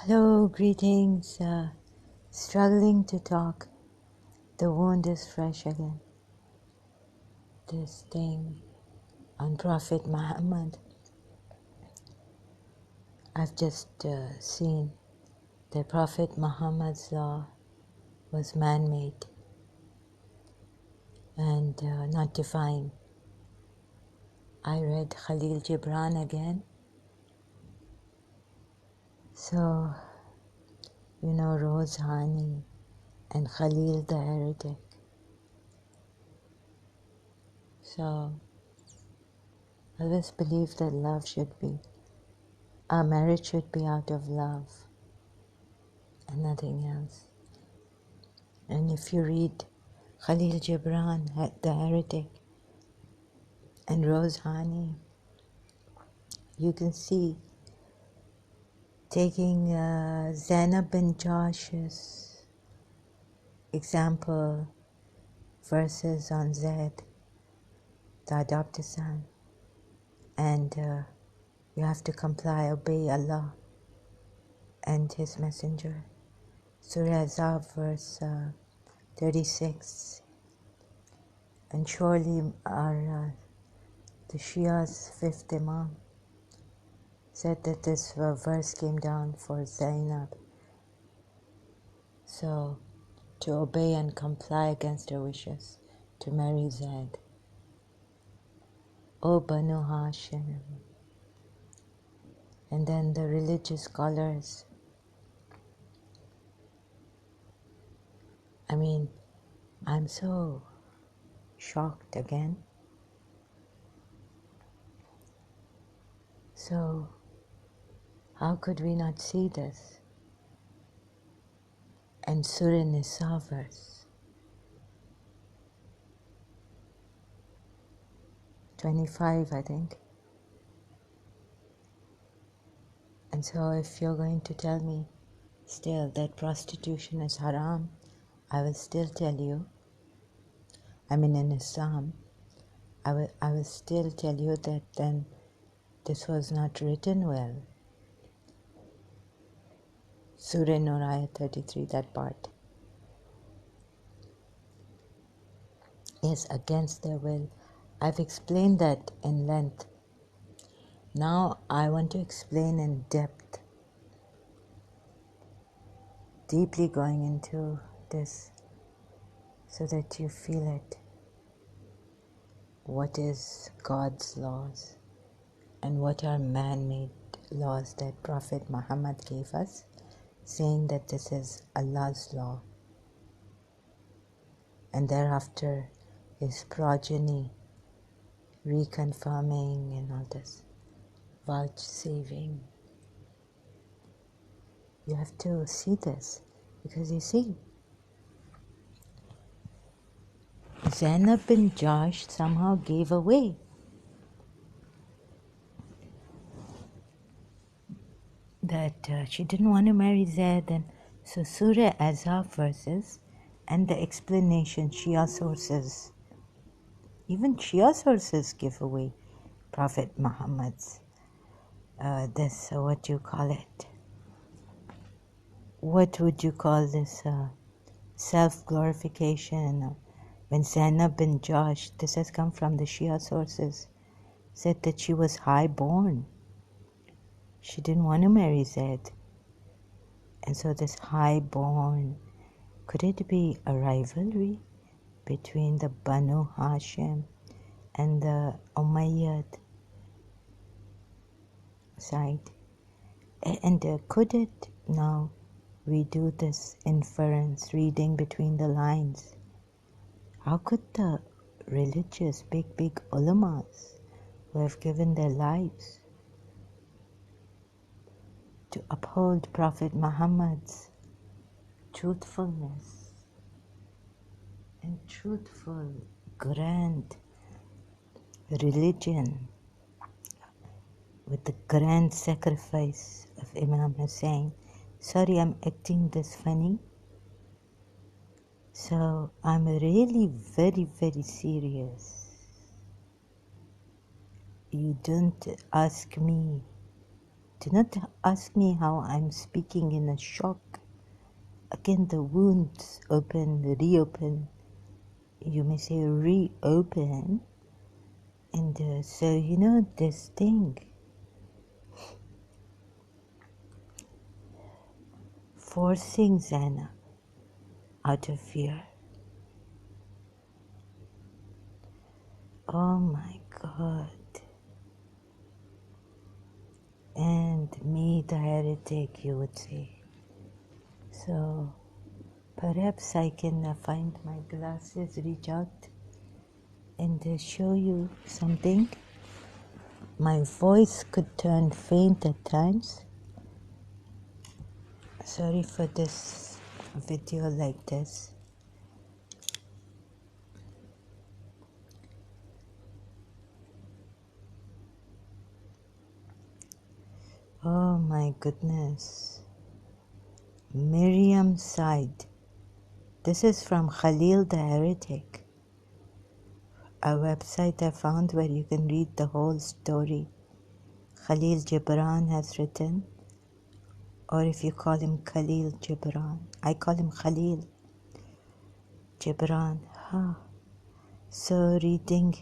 Hello, greetings. Struggling to talk. The wound is fresh again. This thing on Prophet Muhammad. I've just seen that Prophet Muhammad's law was man-made and not divine. I read Khalil Gibran again. So, you know, Rose Hani and Khalil the heretic. So, I always believe that our marriage should be out of love and nothing else. And if you read Khalil Gibran, the heretic, and Rose Hani, you can see taking Zainab bin Josh's example verses on Zaid, the adopted son, and you have to comply, obey Allah and His Messenger. Surah Azab, verse 36. And surely the Shia's fifth Imam said that this verse came down for Zainab. So, to obey and comply against her wishes, to marry Zaid. O Banu Hashim. And then the religious scholars. I mean, I'm so shocked again. So, how could we not see this? And Surah Nisa verse 25, I think. And so if you're going to tell me still that prostitution is haram, I will still tell you, I mean in Islam, I will still tell you that then this was not written well. Surah Nur ayat 33, that part, is against their will. I've explained that in length. Now I want to explain in depth, deeply going into this so that you feel it. What is God's laws and what are man-made laws that Prophet Muhammad gave us, saying that this is Allah's law. And thereafter his progeny reconfirming and all this, vouchsafing. You have to see this, because you see, Zainab bin Josh somehow gave away that she didn't want to marry Zaid, and so Surah Azab verses and the explanation Shia sources, even Shia sources give away Prophet Muhammad's what you call it? What would you call this? Self-glorification. When Zainab bin Josh, this has come from the Shia sources, said that she was high-born. She didn't want to marry Zaid. And so this high-born, could it be a rivalry between the Banu Hashim and the Umayyad side? And could it, now we do this inference, reading between the lines, how could the religious big ulamas who have given their lives to uphold Prophet Muhammad's truthfulness and truthful, grand religion with the grand sacrifice of Imam Hussein. Sorry, I'm acting this funny. So I'm really very serious. You don't ask me Do not ask me how I'm speaking in a shock. Again, the wounds open, reopen. You may say reopen. And so, this thing. Forcing Zana out of fear. Oh my God. And me, the heretic, you would say. So perhaps I can find my glasses, reach out and show you something. My voice could turn faint at times. Sorry for this video like this. Oh my goodness. Miriam sighed. This is from Khalil the Heretic, a website I found where you can read the whole story. Khalil Gibran has written, or if you call him Khalil Gibran, I call him Khalil Gibran. So reading,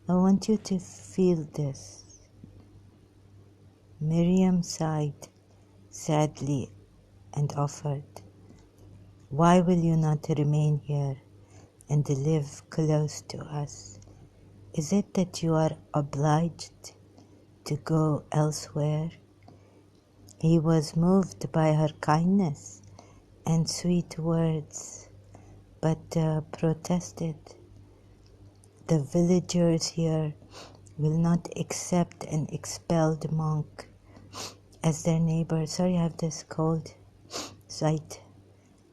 I want you to feel this. Miriam sighed sadly and offered, "Why will you not remain here and live close to us? Is it that you are obliged to go elsewhere?" He was moved by her kindness and sweet words, but protested. The villagers here will not accept an expelled monk as their neighbor. Sorry, I have this cold sight.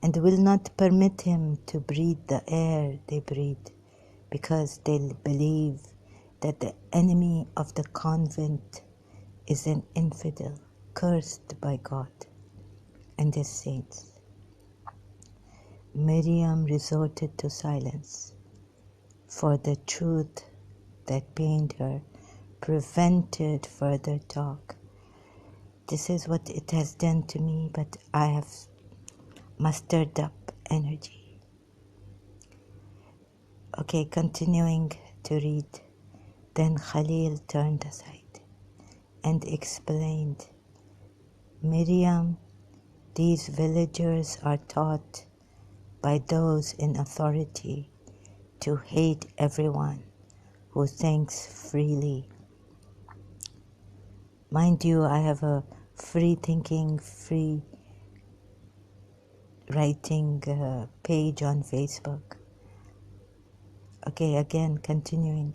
And will not permit him to breathe the air they breathe, because they believe that the enemy of the convent is an infidel, cursed by God and his saints. Miriam resorted to silence, for the truth that pained her prevented further talk. This is what it has done to me, but I have mustered up energy. Okay, continuing to read. Then Khalil turned aside and explained, "Miriam, these villagers are taught by those in authority to hate everyone who thinks freely." Mind you, I have a free thinking, free writing page on Facebook. Okay, again, continuing.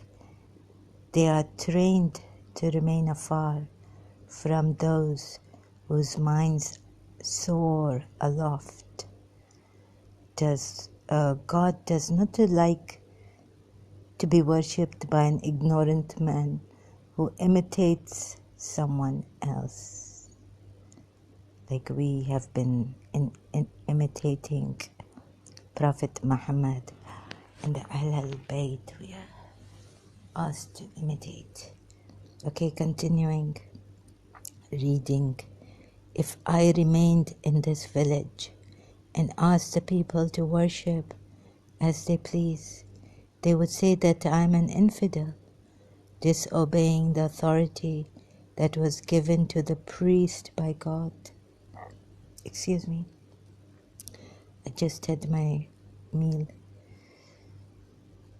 They are trained to remain afar from those whose minds soar aloft. God does not like to be worshipped by an ignorant man who imitates someone else, like we have been imitating Prophet Muhammad and the Ahlul Bayt. We are asked to imitate. Okay, continuing reading. If I remained in this village and asked the people to worship as they please, they would say that I am an infidel, disobeying the authority that was given to the priest by God. Excuse me, I just had my meal.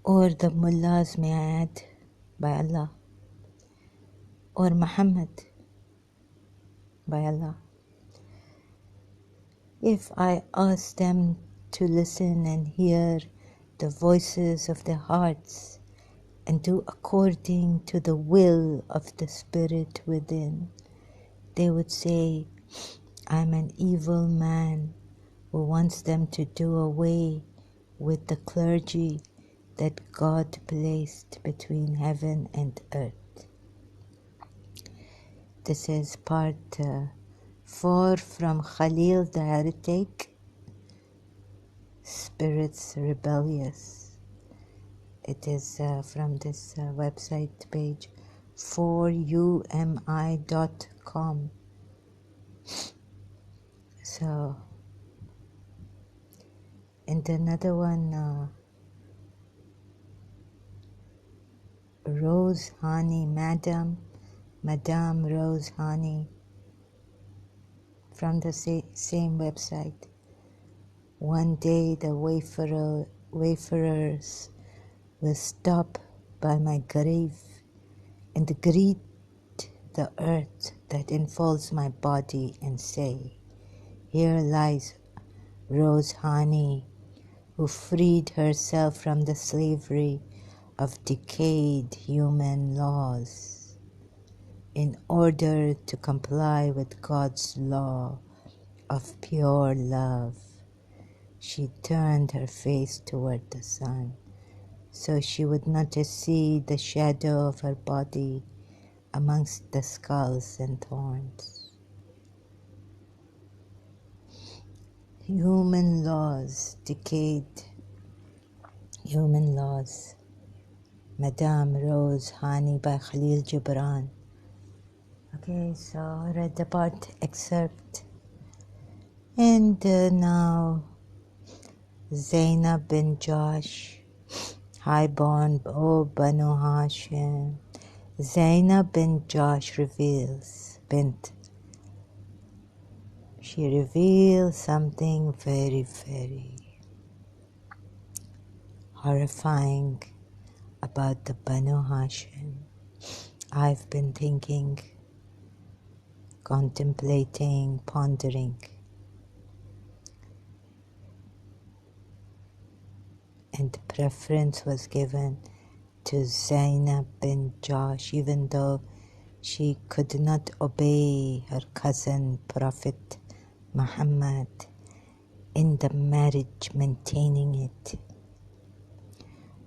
Or the mullahs, may I add, by Allah. Or Muhammad, by Allah. If I ask them to listen and hear the voices of their hearts and do according to the will of the Spirit within, they would say, I'm an evil man who wants them to do away with the clergy that God placed between heaven and earth. This is part 4 from Khalil the Heretic, Spirits Rebellious. It is from this website page, 4umi.com. calm. So, and another one, Rose Hani, Madame Rose Hani, from the same website. One day the wayfarers will stop by my grave and greet the earth that enfolds my body and say, "Here lies Rose Hani, who freed herself from the slavery of decayed human laws in order to comply with God's law of pure love." She turned her face toward the sun, so she would not see the shadow of her body amongst the skulls and thorns. Human laws, decayed human laws. Madame Rose Hani by Khalil Gibran. Okay, so I read the part excerpt. And now Zainab bin Josh, highborn, O Banu Hashim. Zainab bin Josh she reveals something very, very horrifying about the Banu Hashim. I've been thinking, contemplating, pondering. And preference was given to Zainab bin Josh, even though she could not obey her cousin Prophet Muhammad in the marriage, maintaining it.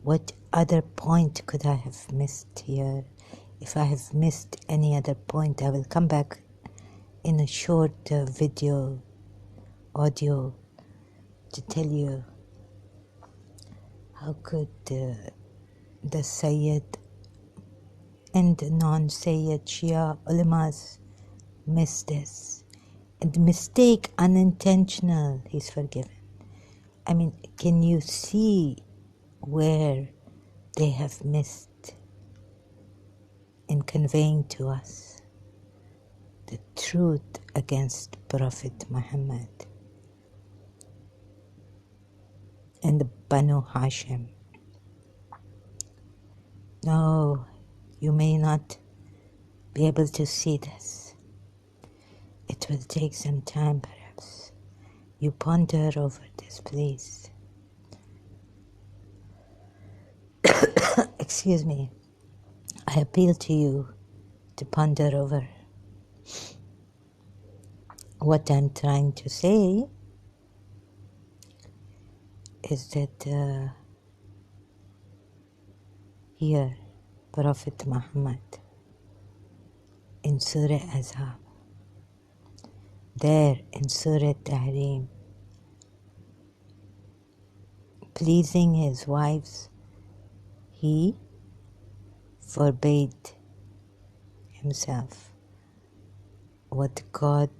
What other point could I have missed here? If I have missed any other point, I will come back in a short audio, to tell you how could the Sayyid and non-Sayyid Shia ulamas miss this. And mistake unintentional, he's forgiven. I mean, can you see where they have missed in conveying to us the truth against Prophet Muhammad and the Banu Hashim? No, you may not be able to see this. It will take some time, perhaps. You ponder over this, please. Excuse me. I appeal to you to ponder over what I'm trying to say. Is that here, Prophet Muhammad in Surah Azhab, there in Surah Tahrim, pleasing his wives, he forbade himself what God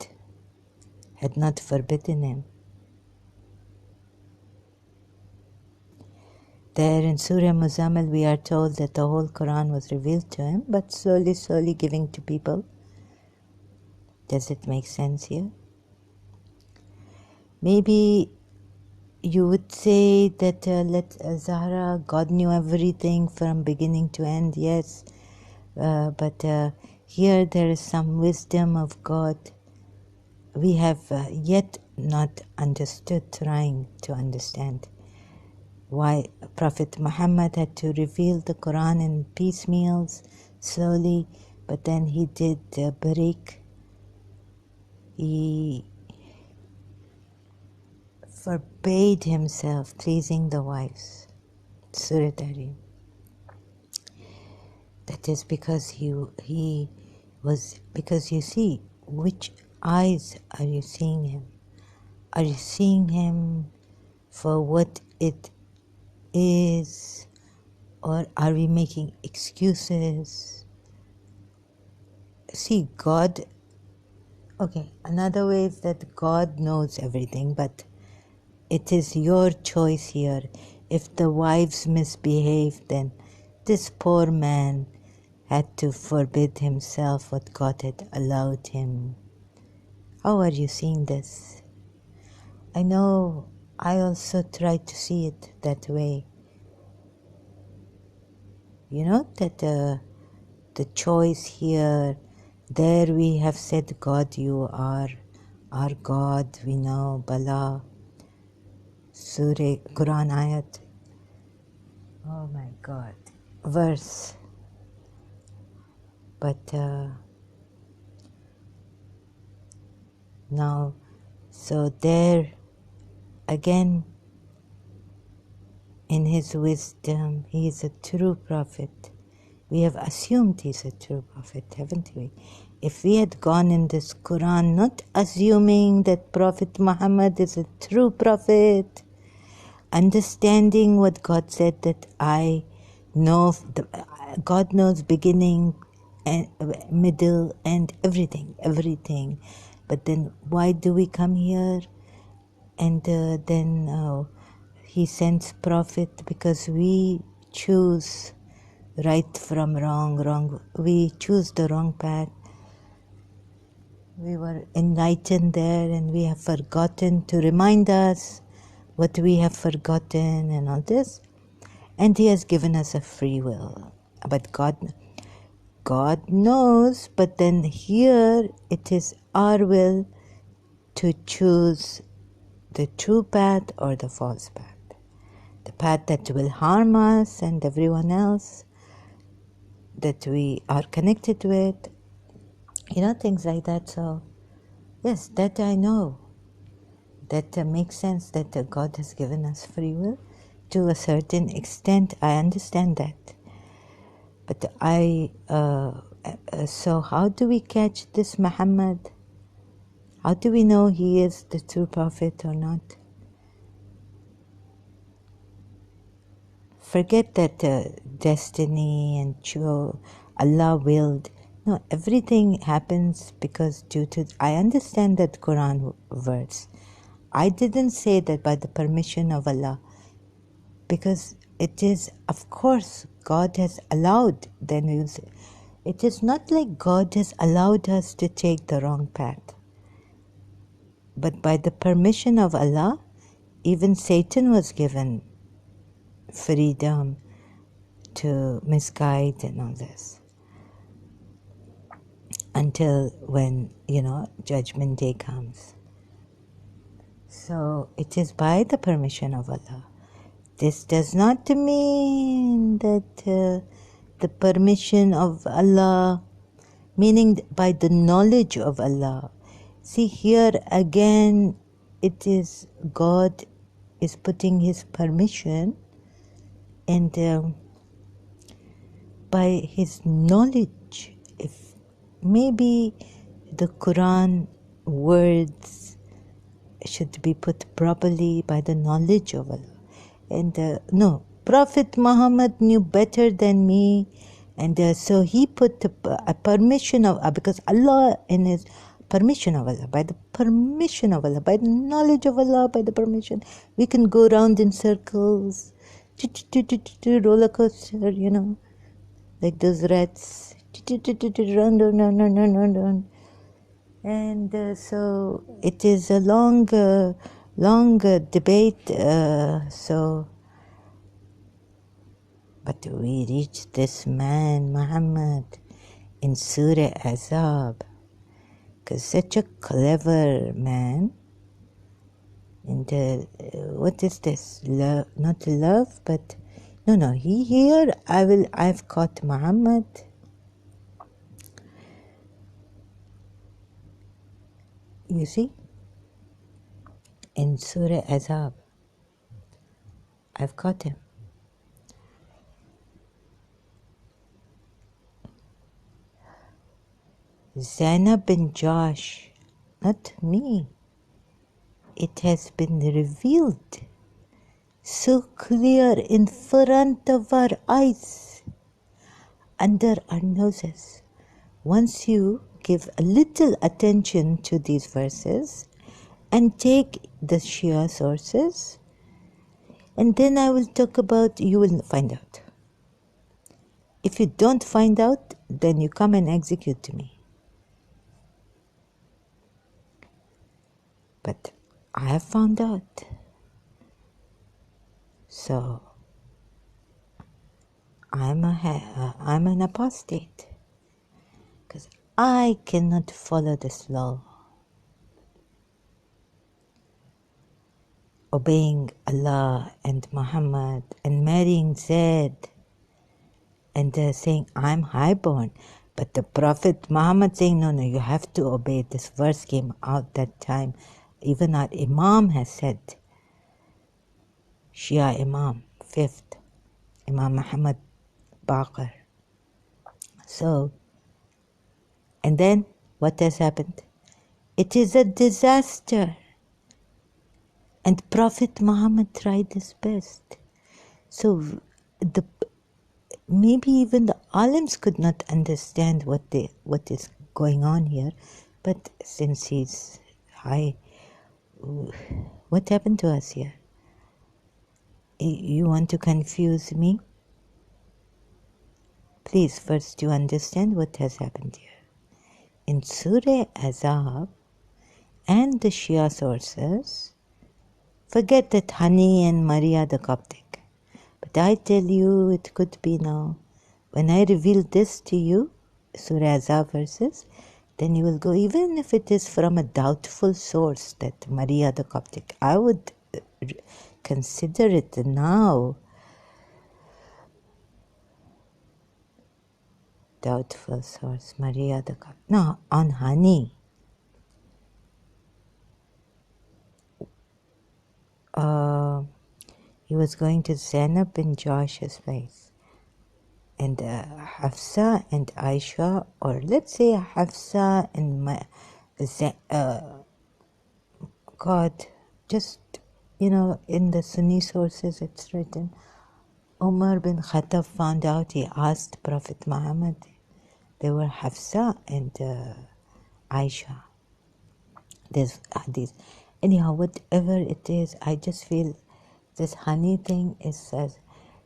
had not forbidden him. There in Surah Muzammil we are told that the whole Quran was revealed to him, but slowly giving to people. Does it make sense here? Maybe you would say that Zahra, God knew everything from beginning to end, yes. But here there is some wisdom of God. We have yet not understood, trying to understand why Prophet Muhammad had to reveal the Quran in piecemeals, slowly, but then he did break. He forbade himself pleasing the wives. Surah Tahrim. That is because because you see, which eyes are you seeing him? Are you seeing him for what it is, or are we making excuses? See, God Okay, another way is that God knows everything, but it is your choice here. If the wives misbehave, then this poor man had to forbid himself what God had allowed him. How are you seeing this? I know I also try to see it that way. You know that the choice here, there we have said, God, you are our God, we know, Bala, Surah, Quran ayat. Oh my God, verse. But now, so there again, in his wisdom, he is a true prophet. We have assumed he's a true prophet, haven't we? If we had gone in this Quran not assuming that Prophet Muhammad is a true prophet, understanding what God said, that I know, God knows beginning and middle and everything. But then why do we come here? And then he sends prophet because we choose right from wrong. We choose the wrong path. We were enlightened there and we have forgotten to remind us what we have forgotten and all this. And he has given us a free will. But God knows, but then here it is our will to choose the true path or the false path. The path that will harm us and everyone else that we are connected with, things like that. So, yes, that I know. That makes sense that God has given us free will to a certain extent. I understand that. But so how do we catch this Muhammad? How do we know he is the true prophet or not? Forget that destiny and Allah willed. No, everything happens because due to, I understand that Quran verse. I didn't say that by the permission of Allah, because it is, of course, God has allowed, then we'll say. It is not like God has allowed us to take the wrong path. But by the permission of Allah, even Satan was given freedom to misguide and all this. Until when, Judgment Day comes. So it is by the permission of Allah. This does not mean that the permission of Allah, meaning by the knowledge of Allah. See, here again, it is God is putting his permission, and by his knowledge, if maybe the Quran words should be put properly by the knowledge of Allah. And no, Prophet Muhammad knew better than me, and so he put a permission of, because Allah in his permission of Allah, by the permission of Allah, by the knowledge of Allah, by the permission, we can go round in circles, roller coaster, like those rats, round. And so it is a long debate. But we reached this man, Muhammad, in Surah Azab, because such a clever man. And what is this? Love, not love, but no. I've caught Muhammad. You see, in Surah Azab, I've caught him. Zainab bin Josh, not me. It has been revealed so clear in front of our eyes, under our noses. Once you give a little attention to these verses and take the Shia sources, and then I will talk about, you will find out. If you don't find out, then you come and execute me. But I have found out. So I'm an apostate because I cannot follow this law. Obeying Allah and Muhammad and marrying Zaid and saying I'm highborn. But the Prophet Muhammad saying no, you have to obey. This verse came out that time. Even our Imam has said, Shia Imam, 5th, Imam Muhammad Baqir. So, and then what has happened? It is a disaster. And Prophet Muhammad tried his best. So maybe even the alims could not understand what is going on here. But since he's high, what happened to us here? You want to confuse me? Please, first you understand what has happened here. In Surah Azab and the Shia sources, forget that Hani and Maria the Coptic. But I tell you, it could be now. When I reveal this to you, Surah Azab verses, then you will go, even if it is from a doubtful source, that Maria the Coptic, I would consider it now doubtful source, Maria the Coptic. No, on Hani. He was going to Zainab bin Josh's place. And Hafsa and Aisha, or let's say Hafsa and God, just, in the Sunni sources it's written, Umar bin Khattab found out, he asked Prophet Muhammad, they were Hafsa and Aisha. There's hadith. Anyhow, whatever it is, I just feel this honey thing is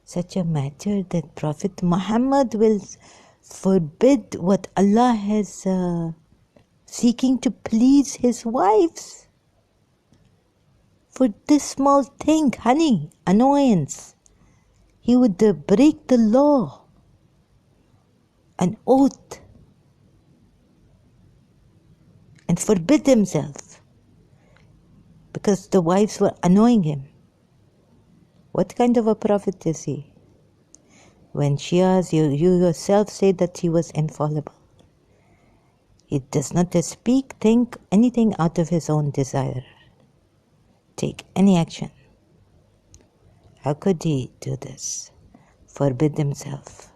such a matter that Prophet Muhammad will forbid what Allah has seeking to please his wives. For this small thing, honey, annoyance, he would break the law, an oath, and forbid himself because the wives were annoying him. What kind of a prophet is he? When Shias, you yourself say that he was infallible. He does not speak, think anything out of his own desire. Take any action. How could he do this? Forbid himself.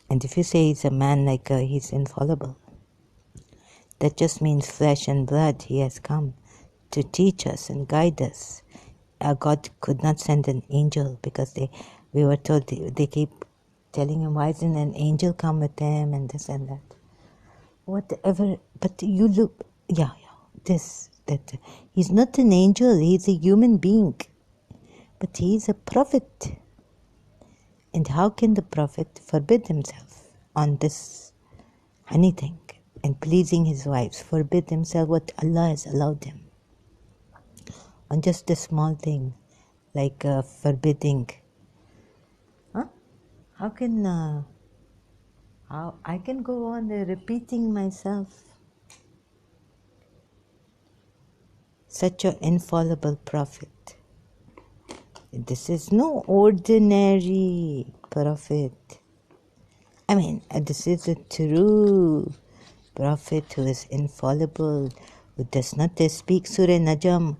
And if you say he's a man like he's infallible, that just means flesh and blood. He has come to teach us and guide us. God could not send an angel because we were told they keep telling him, why isn't an angel come with him and this and that. Whatever, but you look, that he's not an angel, he's a human being, but he's a prophet. And how can the prophet forbid himself on this anything and pleasing his wives, forbid himself what Allah has allowed him on just a small thing like forbidding? How can how I can go on repeating myself? Such an infallible prophet. This is no ordinary prophet. I mean, this is a true prophet who is infallible, who does not speak Surah Najm,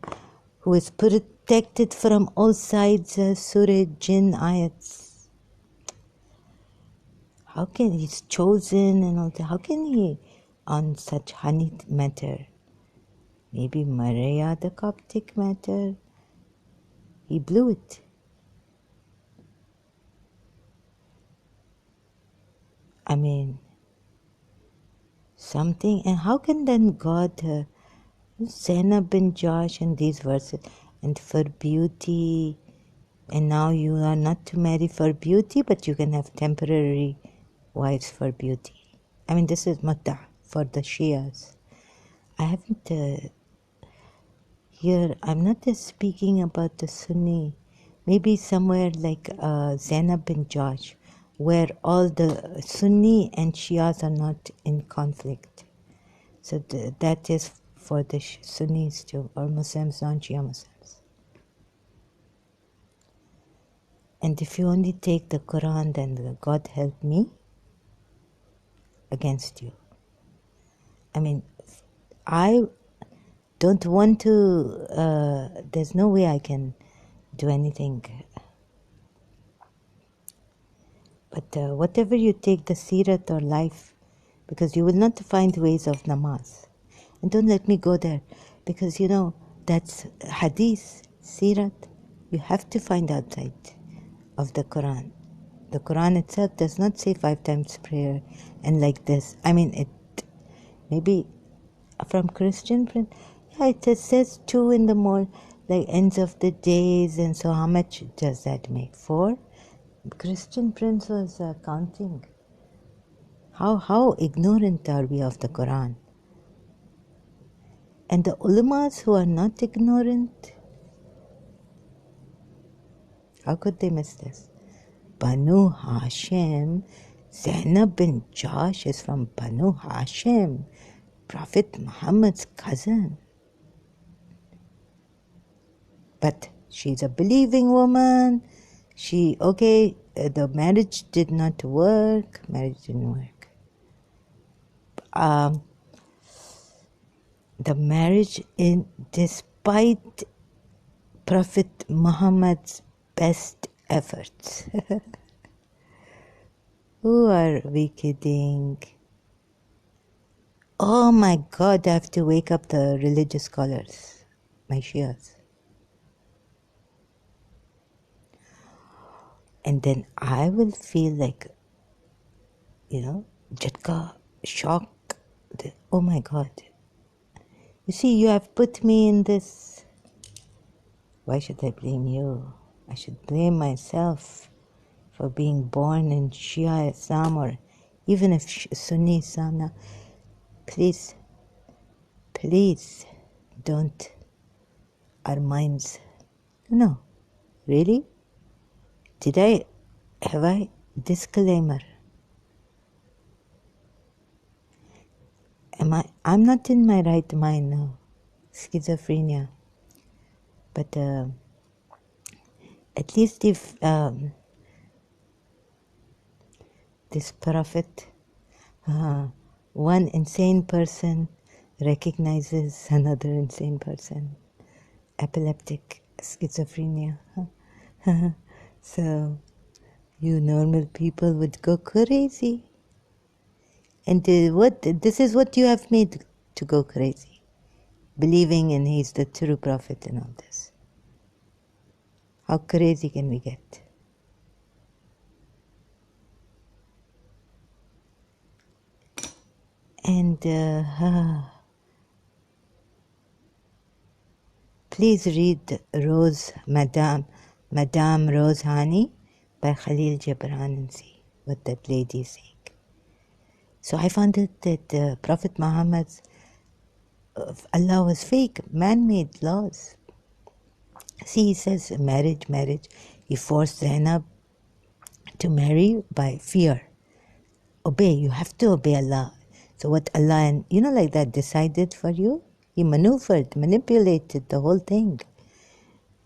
who is protected from all sides, Surah Jinn ayats. How can he's chosen and all that? How can he on such honey matter? Maybe Maria the Coptic matter. He blew it. I mean, something. And how can then God, Zainab bin Josh and these verses, and for beauty, and now you are not to marry for beauty, but you can have temporary wives for beauty. I mean, this is Mutta for the Shias. I haven't, here, I'm not just speaking about the Sunni, maybe somewhere like Zainab bin Josh, where all the Sunni and Shias are not in conflict. So that is for the Sunnis too, or Muslims, non-Shia Muslims. And if you only take the Quran, then God help me against you. I mean, I don't want to, there's no way I can do anything. But whatever you take, the Sirat or life, because you will not find ways of namaz. And don't let me go there, because you know, that's hadith, Sirat, you have to find outside of the Quran. The Quran itself does not say 5 times prayer and like this. I mean, it maybe from Christian print, yeah, it says 2 in the morning, like ends of the days, and so how much does that make? 4? Christian prince was counting. How ignorant are we of the Quran? And the ulamas who are not ignorant, how could they miss this? Banu Hashim, Zainab bin Josh is from Banu Hashim, Prophet Muhammad's cousin. But she's a believing woman. The marriage did not work. The marriage, despite Prophet Muhammad's best efforts. Who are we kidding? Oh my God, I have to wake up the religious scholars, my Shias. And then I will feel like, Jatka, shock. Oh my God. You see, you have put me in this. Why should I blame you? I should blame myself for being born in Shia Islam, or even if Sunni Islam now. Please don't, our minds. No, really? Have I? Disclaimer. I'm not in my right mind now. Schizophrenia. But at least if this prophet, one insane person recognizes another insane person, epileptic schizophrenia. So you normal people would go crazy. And this is what you have made to go crazy, believing in he's the true prophet and all this. How crazy can we get? And please read Madame Rose Hani by Khalil Gibran and see what that lady is saying. So I found out that Prophet Muhammad's Allah was fake, man-made laws. See, he says marriage. He forced Zainab to marry by fear. Obey, you have to obey Allah. So what Allah, like that, decided for you, he manipulated the whole thing.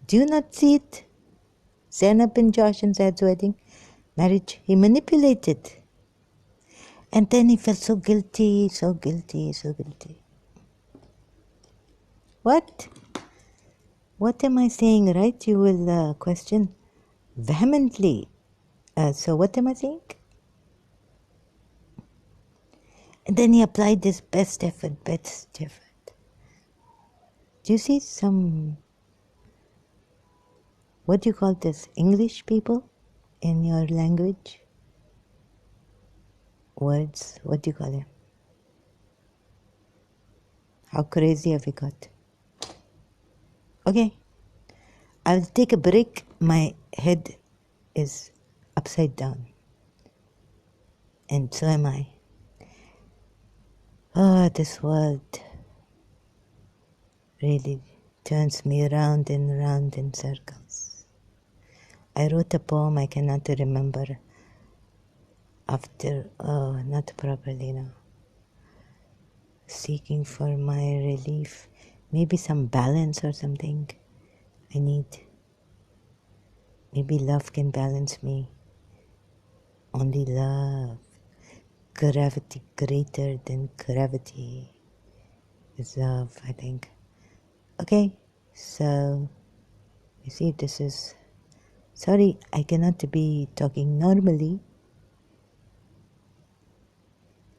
Do you not see it? Zainab bin Josh and Zaid's wedding, marriage, he manipulated. And then he felt so guilty. What? What am I saying, right? You will question vehemently. So what am I saying? And then he applied his best effort. Do you see some, what do you call this, English people in your language? Words, what do you call them? How crazy have we got? Okay, I'll take a break. My head is upside down. And so am I. Oh, this world really turns me round and round in circles. I wrote a poem I cannot remember after, not properly now. Seeking for my relief. Maybe some balance or something I need. Maybe love can balance me. Only love. Gravity greater than gravity is love, I think. Okay, so you see, this is. Sorry, I cannot be talking normally,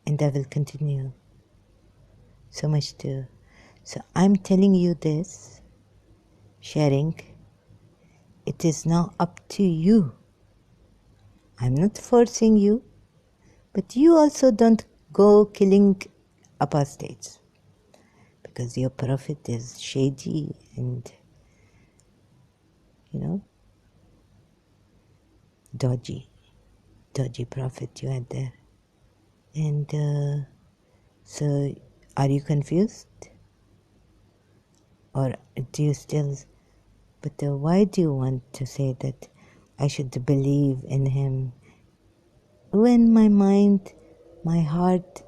and I will continue. So much to. So I'm telling you this, sharing. It is now up to you. I'm not forcing you, but you also don't go killing apostates, because your prophet is shady and, dodgy prophet you had there. And so are you confused? Or do you still, but why do you want to say that I should believe in him when my mind, my heart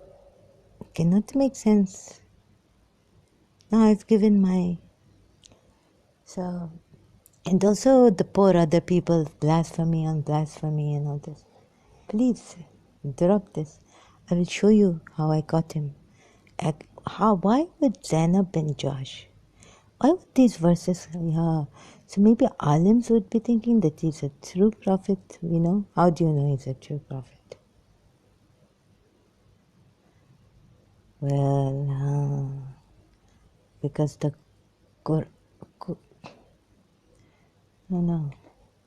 cannot make sense? Now I've given my, so, and also the poor other people, blasphemy on blasphemy and all this. Please drop this. I will show you how I got him. Why would Zainab bin Josh? Why would these verses? Yeah. So maybe alims would be thinking that he's a true prophet. How do you know he's a true prophet? Well, because the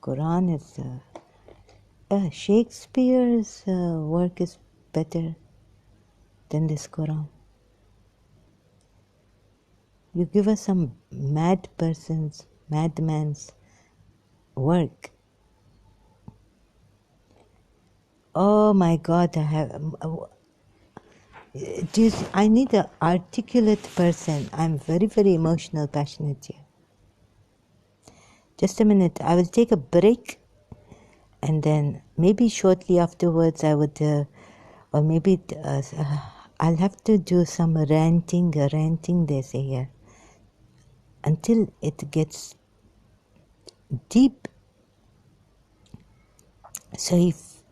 Quran is Shakespeare's work is better than this Quran. You give us some madman's work. Oh my God! I need an articulate person. I'm very, very emotional, passionate here. Just a minute. I will take a break, and then maybe shortly afterwards I would, or maybe I'll have to do some ranting they say here, until it gets deep. So if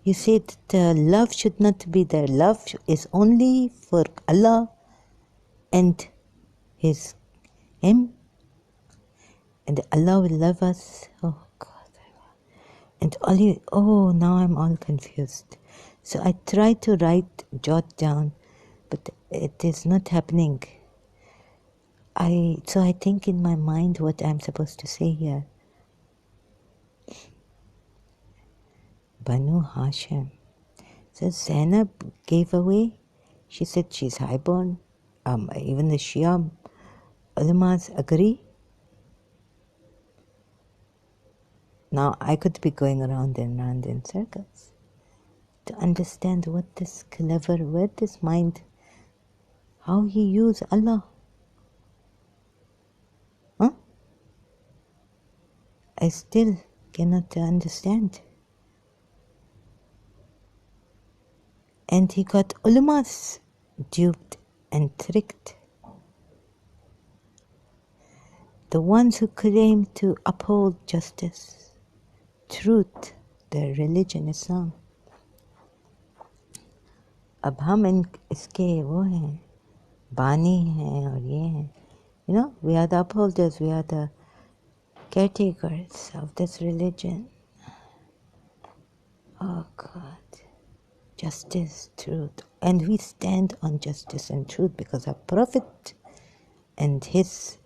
you say that love should not be there, love is only for Allah and Him, and Allah will love us. Oh God. And now I'm all confused. So I try to jot down, but it is not happening. So I think in my mind what I'm supposed to say here. Banu Hashim. So Zainab gave away. She said she's highborn. Even the Shia ulamas agree. Now I could be going around and round in circles to understand where this mind, how he used Allah. I still cannot understand. And he got ulamas duped and tricked. The ones who claim to uphold justice, truth, their religion, Islam. अब हम इसके वो हैं, बानी हैं और ये हैं. We are the upholders, we are the caretakers of this religion. Oh God. Justice, truth. And we stand on justice and truth because our Prophet and his...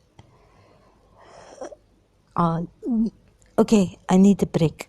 Okay, I need a break.